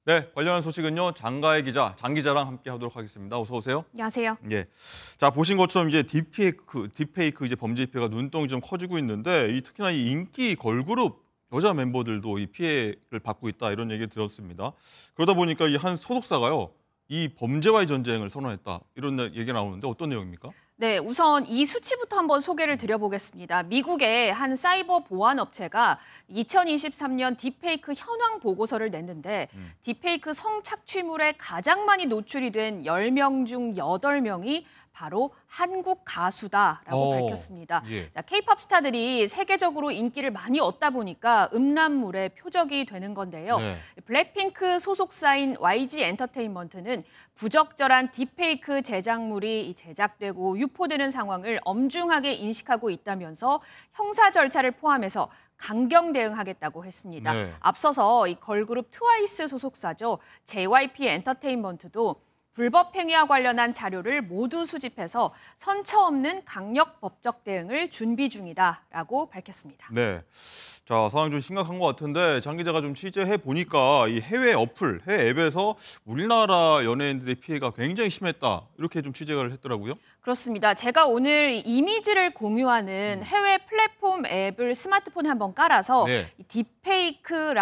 네, 관련한 소식은요. 장가혜 기자, 장 기자랑 함께 하도록 하겠습니다. 어서 오세요. 안녕하세요. 예. 자, 보신 것처럼 이제 딥페이크 이제 범죄 피해가 눈덩이 좀 커지고 있는데 특히나 이 인기 걸그룹 여자 멤버들도 이 피해를 받고 있다 이런 얘기 들었습니다. 그러다 보니까 이 한 소속사가요. 이 범죄와의 전쟁을 선언했다. 이런 얘기가 나오는데 어떤 내용입니까? 네, 우선 이 수치부터 한번 소개를 드려보겠습니다. 미국의 한 사이버 보안 업체가 2023년 딥페이크 현황 보고서를 냈는데 딥페이크 성착취물에 가장 많이 노출이 된 10명 중 8명이 바로 한국 가수다라고 밝혔습니다. 예. 자, K-팝 스타들이 세계적으로 인기를 많이 얻다 보니까 음란물의 표적이 되는 건데요. 네. 블랙핑크 소속사인 YG 엔터테인먼트는 부적절한 딥페이크 제작물이 제작되고 유포되는 상황을 엄중하게 인식하고 있다면서 형사 절차를 포함해서 강경 대응하겠다고 했습니다. 네. 앞서서 이 걸그룹 트와이스 소속사죠. JYP 엔터테인먼트도 불법 행위와 관련한 자료를 모두 수집해서 선처 없는 강력 법적 대응을 준비 중이다라고 밝혔습니다. 네. 자, 상황이 좀 심각한 것 같은데 장 기자가 좀 취재해 보니까 이 해외 어플, 해외 앱에서 우리나라 연예인들의 피해가 굉장히 심했다. 이렇게 좀 취재를 했더라고요. 그렇습니다. 제가 오늘 이미지를 공유하는 해외 플랫폼 앱을 스마트폰에 한번 깔아서 네. 이 딥페이크를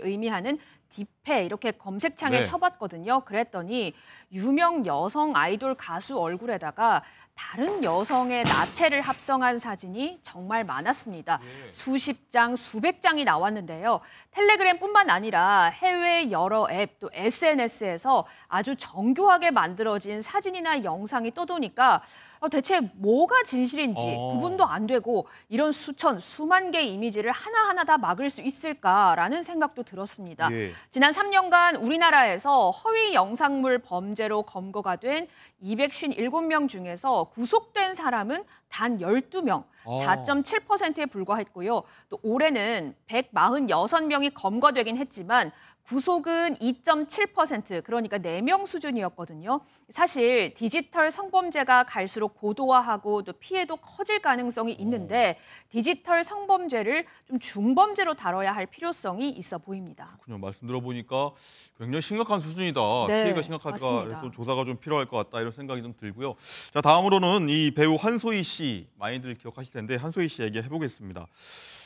의미하는 딥페 이렇게 검색창에 네. 쳐봤거든요. 그랬더니 유명 여성 아이돌 가수 얼굴에다가 다른 여성의 나체를 합성한 사진이 정말 많았습니다. 수십 장, 수백 장이 나왔는데요. 텔레그램뿐만 아니라 해외 여러 앱, 또 SNS에서 아주 정교하게 만들어진 사진이나 영상이 떠도니까 대체 뭐가 진실인지 구분도 안 되고 이런 수천, 수만 개의 이미지를 하나하나 다 막을 수 있을까라는 생각도 들었습니다. 예. 지난 3년간 우리나라에서 허위 영상물 범죄로 검거가 된 257명 중에서 구속된 사람은 단 12명, 4.7%에 불과했고요. 또 올해는 146명이 검거되긴 했지만 구속은 2.7%, 그러니까 4명 수준이었거든요. 사실 디지털 성범죄가 갈수록 고도화하고 또 피해도 커질 가능성이 있는데 디지털 성범죄를 좀 중범죄로 다뤄야 할 필요성이 있어 보입니다. 그냥 말씀 들어보니까 굉장히 심각한 수준이다. 네, 피해가 심각하다. 맞습니다. 그래서 조사가 좀 필요할 것 같다. 이런 생각이 좀 들고요. 자, 다음으로는 이 배우 한소희 씨 많이들 기억하실 텐데 한소희 씨 얘기 해보겠습니다.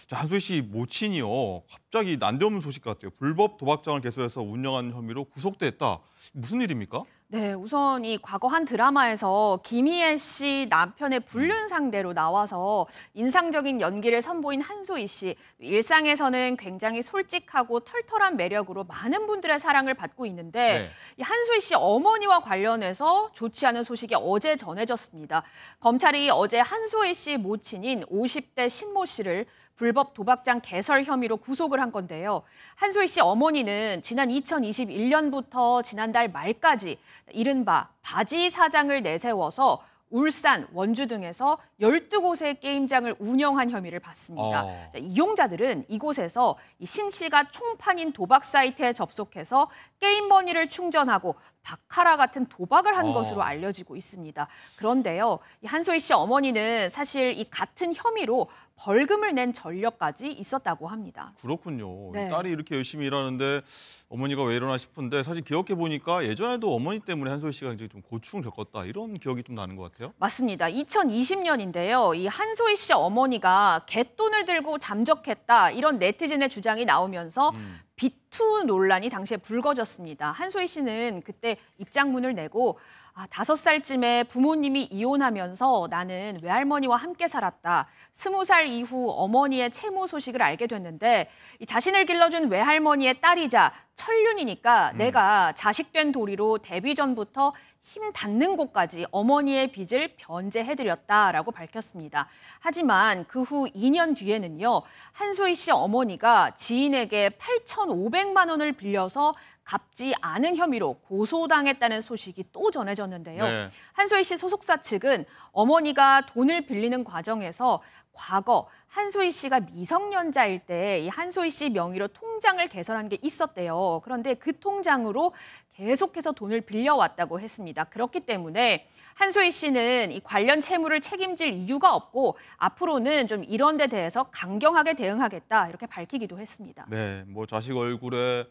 자, 한소희 씨 모친이요. 갑자기 난데없는 소식 같아요. 불법 도박장을 개소해서 운영한 혐의로 구속됐다. 무슨 일입니까? 네, 우선 이 과거 한 드라마에서 김희애 씨 남편의 불륜 상대로 나와서 인상적인 연기를 선보인 한소희 씨. 일상에서는 굉장히 솔직하고 털털한 매력으로 많은 분들의 사랑을 받고 있는데 이 한소희 씨 어머니와 관련해서 좋지 않은 소식이 어제 전해졌습니다. 검찰이 어제 한소희 씨 모친인 50대 신모 씨를 불법 도박장 개설 혐의로 구속을 한 건데요. 한소희 씨 어머니는 지난 2021년부터 지난달 말까지 이른바 바지 사장을 내세워서 울산, 원주 등에서 12곳의 게임장을 운영한 혐의를 받습니다. 이용자들은 이곳에서 신 씨가 총판인 도박 사이트에 접속해서 게임 머니를 충전하고 바카라 같은 도박을 한 것으로 알려지고 있습니다. 그런데요, 이 한소희 씨 어머니는 사실 이 같은 혐의로 벌금을 낸 전력까지 있었다고 합니다. 그렇군요. 네. 딸이 이렇게 열심히 일하는데 어머니가 왜 이러나 싶은데 사실 기억해 보니까 예전에도 어머니 때문에 한소희 씨가 이제 좀 고충을 겪었다 이런 기억이 좀 나는 것 같아요. 맞습니다. 2020년인데요. 이 한소희 씨 어머니가 갯돈을 들고 잠적했다 이런 네티즌의 주장이 나오면서 비투 논란이 당시에 불거졌습니다. 한소희 씨는 그때 입장문을 내고 5살쯤에 부모님이 이혼하면서 나는 외할머니와 함께 살았다. 20살 이후 어머니의 채무 소식을 알게 됐는데 이 자신을 길러준 외할머니의 딸이자 천륜이니까 내가 자식된 도리로 데뷔 전부터 힘 닿는 곳까지 어머니의 빚을 변제해드렸다라고 밝혔습니다. 하지만 그 후 2년 뒤에는요. 한소희 씨 어머니가 지인에게 8,500만 원을 빌려서 갚지 않은 혐의로 고소당했다는 소식이 또 전해졌는데요. 네. 한소희 씨 소속사 측은 어머니가 돈을 빌리는 과정에서 과거 한소희 씨가 미성년자일 때 이 한소희 씨 명의로 통장을 개설한 게 있었대요. 그런데 그 통장으로 계속해서 돈을 빌려왔다고 했습니다. 그렇기 때문에 한소희 씨는 이 관련 채무를 책임질 이유가 없고 앞으로는 좀 이런 데 대해서 강경하게 대응하겠다 이렇게 밝히기도 했습니다. 네, 뭐 자식 얼굴에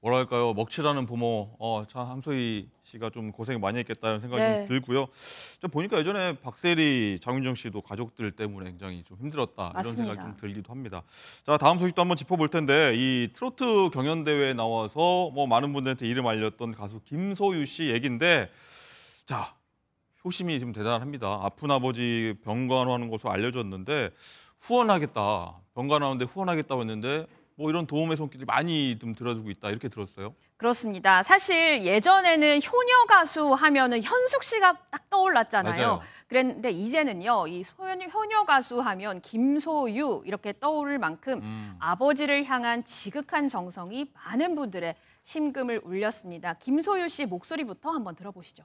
뭐랄까요, 먹칠하는 부모, 참 함소희 씨가 좀 고생 많이 했겠다는 생각이 네. 좀 들고요. 좀 보니까 예전에 박세리, 장윤정 씨도 가족들 때문에 굉장히 좀 힘들었다 이런 맞습니다. 생각이 좀 들기도 합니다. 자, 다음 소식도 한번 짚어볼 텐데 이 트로트 경연 대회에 나와서 뭐 많은 분들한테 이름 알렸던 가수 김소유 씨 얘긴데, 자, 효심이 좀 대단합니다. 아픈 아버지 병간호하는 것으로 알려졌는데 후원하겠다, 병간호하는데 후원하겠다고 했는데 뭐 이런 도움의 손길이 많이 좀 들어주고 있다 이렇게 들었어요. 그렇습니다. 사실 예전에는 효녀 가수 하면은 현숙 씨가 딱 떠올랐잖아요. 맞아요. 그랬는데 이제는요, 이 효녀 가수 하면 김소유 이렇게 떠오를 만큼 아버지를 향한 지극한 정성이 많은 분들의 심금을 울렸습니다. 김소유 씨 목소리부터 한번 들어보시죠.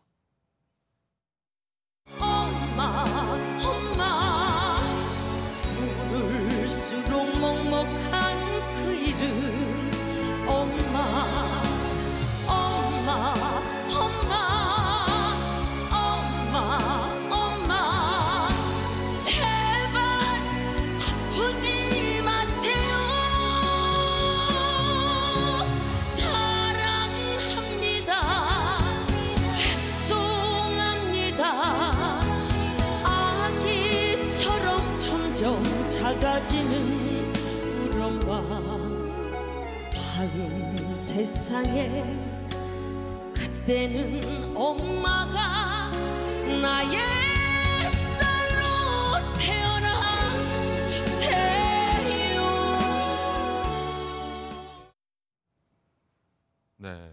엄마 엄마 부를수록 먹먹한 그 이름 엄마 엄마 엄마 엄마 엄마 제발 아프지 마세요 사랑합니다 죄송합니다 아기처럼 점점 작아지는 우리 엄마 다음 세상에 그때는 엄마가 나의 딸로 태어나 주세요. 네.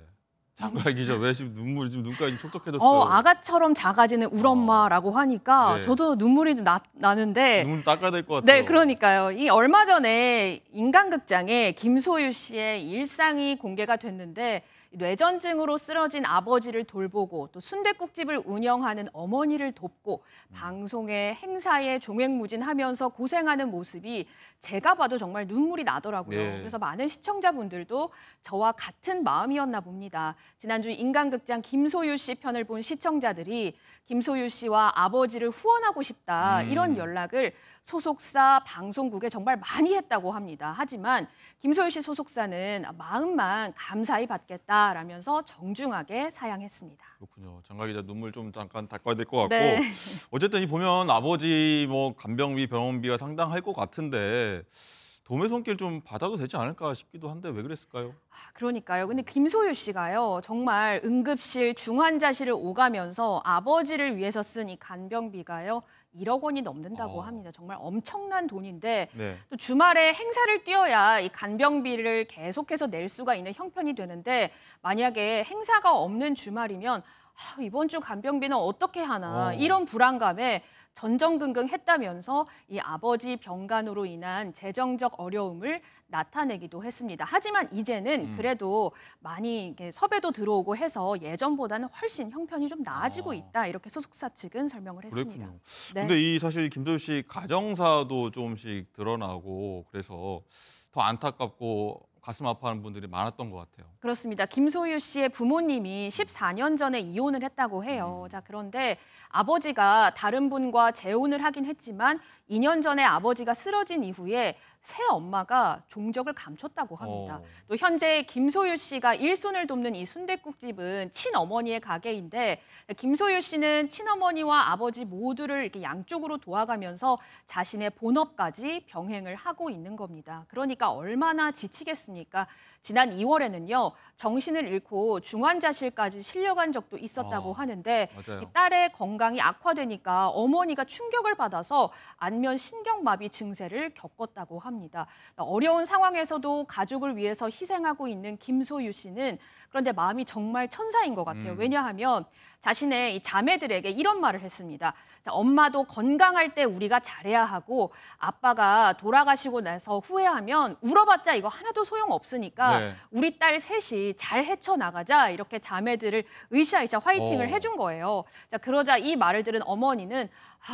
장관 기자 왜 지금 눈물이 지금 눈까지 촉촉해졌어요. 아가처럼 작아지는 울엄마라고 하니까 네. 저도 눈물이 나는데 눈물 닦아야 될 것 같아요. 네, 그러니까요. 이 얼마 전에 인간극장에 김소유 씨의 일상이 공개가 됐는데 뇌전증으로 쓰러진 아버지를 돌보고 또 순댓국집을 운영하는 어머니를 돕고 방송에 행사에 종횡무진하면서 고생하는 모습이 제가 봐도 정말 눈물이 나더라고요. 네. 그래서 많은 시청자분들도 저와 같은 마음이었나 봅니다. 지난주 인간극장 김소유 씨 편을 본 시청자들이 김소유 씨와 아버지를 후원하고 싶다 이런 연락을 소속사 방송국에 정말 많이 했다고 합니다. 하지만 김소유 씨 소속사는 마음만 감사히 받겠다라면서 정중하게 사양했습니다. 그렇군요. 장관 기자 눈물 좀 잠깐 닦아야 될 것 같고 네. 어쨌든 이 보면 아버지 뭐 간병비, 병원비가 상당할 것 같은데 도움의 손길 좀 받아도 되지 않을까 싶기도 한데 왜 그랬을까요? 그러니까요. 근데 김소유 씨가요, 정말 응급실, 중환자실을 오가면서 아버지를 위해서 쓴 이 간병비가요, 1억 원이 넘는다고 합니다. 정말 엄청난 돈인데 네. 또 주말에 행사를 뛰어야 이 간병비를 계속해서 낼 수가 있는 형편이 되는데 만약에 행사가 없는 주말이면 이번 주 간병비는 어떻게 하나 이런 불안감에 전전긍긍했다면서 이 아버지 병간호로 인한 재정적 어려움을 나타내기도 했습니다. 하지만 이제는 그래도 많이 이렇게 섭외도 들어오고 해서 예전보다는 훨씬 형편이 좀 나아지고 있다. 이렇게 소속사 측은 설명을 했습니다. 그랬군요. 네. 근데 이 사실 김소유 씨 가정사도 조금씩 드러나고 그래서 더 안타깝고 가슴 아파하는 분들이 많았던 것 같아요. 그렇습니다. 김소유 씨의 부모님이 14년 전에 이혼을 했다고 해요. 자, 그런데 아버지가 다른 분과 재혼을 하긴 했지만 2년 전에 아버지가 쓰러진 이후에 새 엄마가 종적을 감췄다고 합니다. 또 현재 김소유 씨가 일손을 돕는 이 순댓국집은 친어머니의 가게인데 김소유 씨는 친어머니와 아버지 모두를 이렇게 양쪽으로 도와가면서 자신의 본업까지 병행을 하고 있는 겁니다. 그러니까 얼마나 지치겠습니까? 지난 2월에는요, 정신을 잃고 중환자실까지 실려간 적도 있었다고 하는데 맞아요. 이 딸의 건강이 악화되니까 어머니가 충격을 받아서 안면 신경마비 증세를 겪었다고 합니다. 어려운 상황에서도 가족을 위해서 희생하고 있는 김소유 씨는 그런데 마음이 정말 천사인 것 같아요. 왜냐하면 자신의 이 자매들에게 이런 말을 했습니다. 자, 엄마도 건강할 때 우리가 잘해야 하고 아빠가 돌아가시고 나서 후회하면 울어봤자 이거 하나도 소용없으니까 네. 우리 딸 셋이 잘 헤쳐나가자 이렇게 자매들을 으쌰으쌰 화이팅을 해준 거예요. 자, 그러자 이 말을 들은 어머니는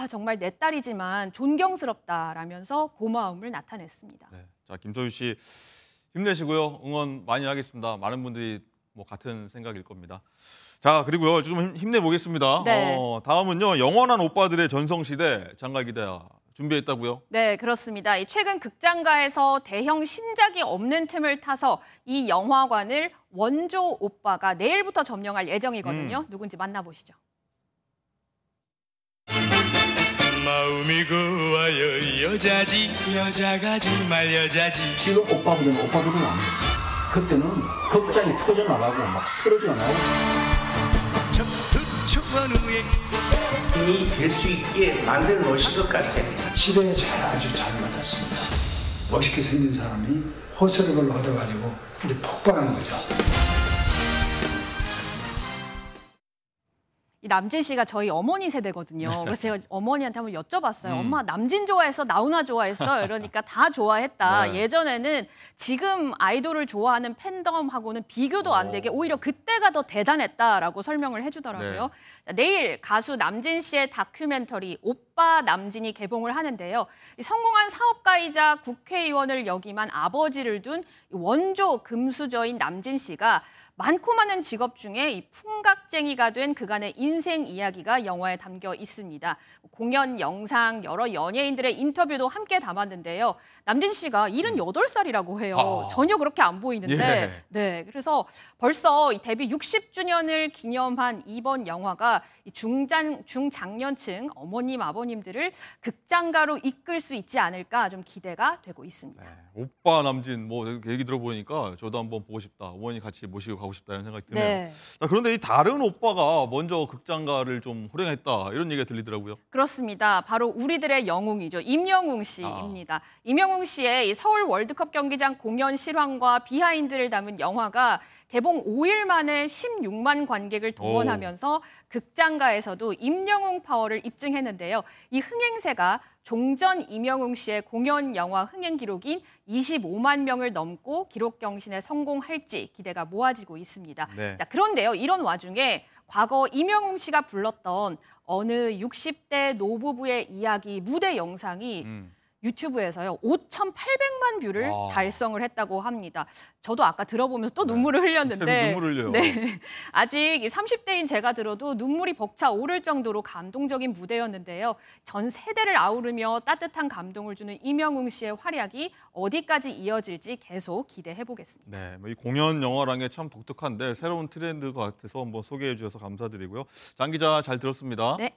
정말 내 딸이지만 존경스럽다라면서 고마움을 나타냈습니다. 네. 자, 김소유 씨 힘내시고요. 응원 많이 하겠습니다. 많은 분들이 뭐 같은 생각일 겁니다. 자, 그리고요 좀 힘내보겠습니다. 네. 다음은요 영원한 오빠들의 전성시대 장가 기자 준비했다고요? 네, 그렇습니다. 최근 극장가에서 대형 신작이 없는 틈을 타서 이 영화관을 원조 오빠가 내일부터 점령할 예정이거든요. 누군지 만나보시죠. 마음이 고와요 여자지 여자가 정말 여자지 지금 오빠보다는 오빠들은 아니에요. 그때는 극장이 터져나가고 막 쓰러져 나가고 초원 후에 이 될 수 있게 만들어 놓으신 것 같아요. 시대에 아주 잘 맞았습니다. 멋있게 생긴 사람이 호소를 걸로 얻어가지고 이제 폭발한 거죠. 이 남진 씨가 저희 어머니 세대거든요. 그래서 제가 어머니한테 한번 여쭤봤어요. 엄마 남진 좋아했어? 나훈아 좋아했어? 이러니까 다 좋아했다. 네. 예전에는 지금 아이돌을 좋아하는 팬덤하고는 비교도 안 되게 오히려 그때가 더 대단했다라고 설명을 해주더라고요. 자, 내일 가수 남진 씨의 다큐멘터리 오빠 남진이 개봉을 하는데요. 이 성공한 사업가이자 국회의원을 역임한 아버지를 둔 원조 금수저인 남진 씨가 많고 많은 직업 중에 이 풍각쟁이가 된 그간의 인생 이야기가 영화에 담겨 있습니다. 공연, 영상, 여러 연예인들의 인터뷰도 함께 담았는데요. 남진 씨가 78살이라고 해요. 전혀 그렇게 안 보이는데. 예. 네, 그래서 벌써 이 데뷔 60주년을 기념한 이번 영화가 이 중장년층 어머님, 아버님들을 극장가로 이끌 수 있지 않을까 좀 기대가 되고 있습니다. 오빠 남진 뭐 얘기 들어보니까 저도 한번 보고 싶다. 어머니 같이 모시고 가고 싶다 이런 생각이 드네요. 네. 자, 그런데 이 다른 오빠가 먼저 극장가를 좀 호령했다 이런 얘기가 들리더라고요. 그렇습니다. 바로 우리들의 영웅이죠. 임영웅 씨입니다. 임영웅 씨의 이 서울 월드컵 경기장 공연 실황과 비하인드를 담은 영화가 개봉 5일 만에 16만 관객을 동원하면서 극장가에서도 임영웅 파워를 입증했는데요. 이 흥행세가 종전 임영웅 씨의 공연 영화 흥행 기록인 25만 명을 넘고 기록 경신에 성공할지 기대가 모아지고 있습니다. 네. 자, 그런데요. 이런 와중에 과거 임영웅 씨가 불렀던 어느 60대 노부부의 이야기 무대 영상이 유튜브에서요 5,800만 뷰를 와. 달성을 했다고 합니다. 저도 아까 들어보면서 또 눈물을 흘렸는데 계속 눈물을 흘려요. 네. 아직 30대인 제가 들어도 눈물이 벅차 오를 정도로 감동적인 무대였는데요. 전 세대를 아우르며 따뜻한 감동을 주는 임영웅 씨의 활약이 어디까지 이어질지 계속 기대해 보겠습니다. 네, 뭐이 공연 영화라는 게 참 독특한데 새로운 트렌드 같아서 한번 소개해 주셔서 감사드리고요. 장 기자 잘 들었습니다. 네.